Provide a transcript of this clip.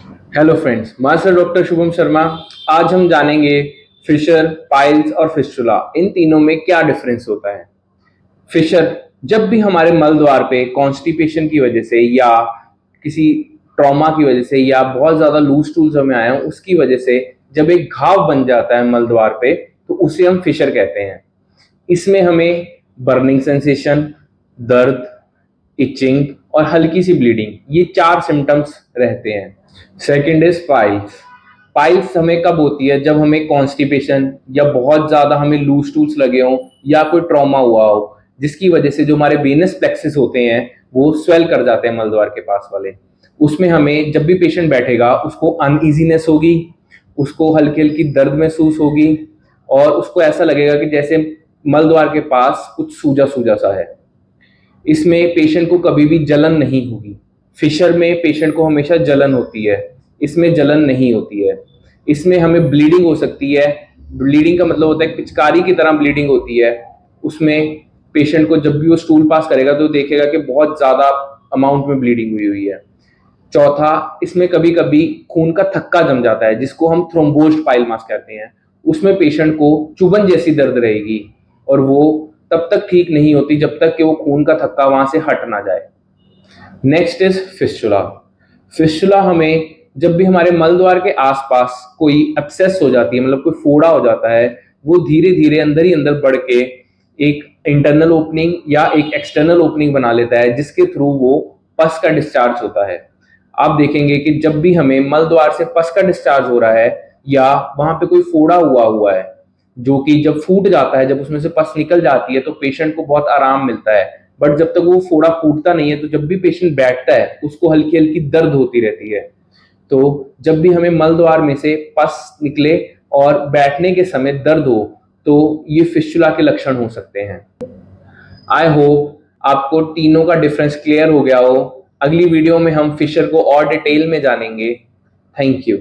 Hello friends, मैं sir doctor Shubham Sharma. आज हम जानेंगे फिशर, पाइल्स और फिस्टुला, इन तीनों में क्या डिफरेंस होता है। फिशर, जब भी हमारे मल द्वार पे कॉन्स्टिपेशन की वजह से या किसी ट्रॉमा की वजह से या बहुत ज़्यादा लूज स्टूल्स हमें आए हैं उसकी वजह से जब एक घाव बन जाता है मल द्वार पे, तो उसे हम फिशर कहते हैं। इसमें हमें बर्निंग सेंसेशन, दर्द, इचिंग और हल्की सी ब्लीडिंग, ये 4 सिम्टम्स रहते हैं। Second is piles. पाइल्स हमें कब होती है? जब हमें कॉन्स्टिपेशन या बहुत ज़्यादा हमें लूज टूल्स लगे हों या कोई ट्रॉमा हुआ हो, जिसकी वजह से जो हमारे वेनस प्लेक्सिस होते हैं वो स्वेल कर जाते हैं मलद्वार के पास वाले। उसमें हमें जब भी पेशेंट बैठेगा उसको अनईजीनेस होगी, उसको हल्की हल्की दर्द महसूस होगी और उसको ऐसा लगेगा कि जैसे मलद्वार के पास कुछ सूजा सूजा सा है। इसमें पेशेंट को कभी भी जलन नहीं होगी। फिशर में पेशेंट को हमेशा जलन होती है, इसमें जलन नहीं होती है। इसमें हमें ब्लीडिंग हो सकती है। ब्लीडिंग का मतलब होता है पिचकारी की तरह ब्लीडिंग होती है। उसमें पेशेंट को जब भी वो स्टूल पास करेगा तो देखेगा कि बहुत ज़्यादा अमाउंट में ब्लीडिंग हुई हुई है। चौथा, इसमें कभी कभी खून का थक्का जम जाता है जिसको हम थ्रोम्बोज्ड पाइल मास कहते हैं। उसमें पेशेंट को चुभन जैसी दर्द रहेगी और वो तब तक ठीक नहीं होती जब तक कि वो खून का थक्का वहां से हट ना जाए। Next is fistula. फिस्टुला हमें जब भी हमारे मल द्वार के आसपास कोई एब्सेस हो जाती है, मतलब कोई फोड़ा हो जाता है, वो धीरे धीरे अंदर ही अंदर बढ़ के एक इंटरनल ओपनिंग या एक एक्सटर्नल ओपनिंग बना लेता है जिसके थ्रू वो पस का डिस्चार्ज होता है। आप देखेंगे कि जब भी हमें मल द्वार से पस का डिस्चार्ज हो रहा है या वहां पे कोई फोड़ा हुआ है, जो कि जब फूट जाता है, जब उसमें से पस निकल जाती है तो पेशेंट को बहुत आराम मिलता है। बट जब तक वो फोड़ा फूटता नहीं है तो जब भी पेशेंट बैठता है उसको हल्की हल्की दर्द होती रहती है। तो जब भी हमें मल द्वार में से पस निकले और बैठने के समय दर्द हो तो ये फिस्टुला के लक्षण हो सकते हैं। आई होप आपको तीनों का डिफरेंस क्लियर हो गया हो। अगली वीडियो में हम फिशर को और डिटेल में जानेंगे। Thank you.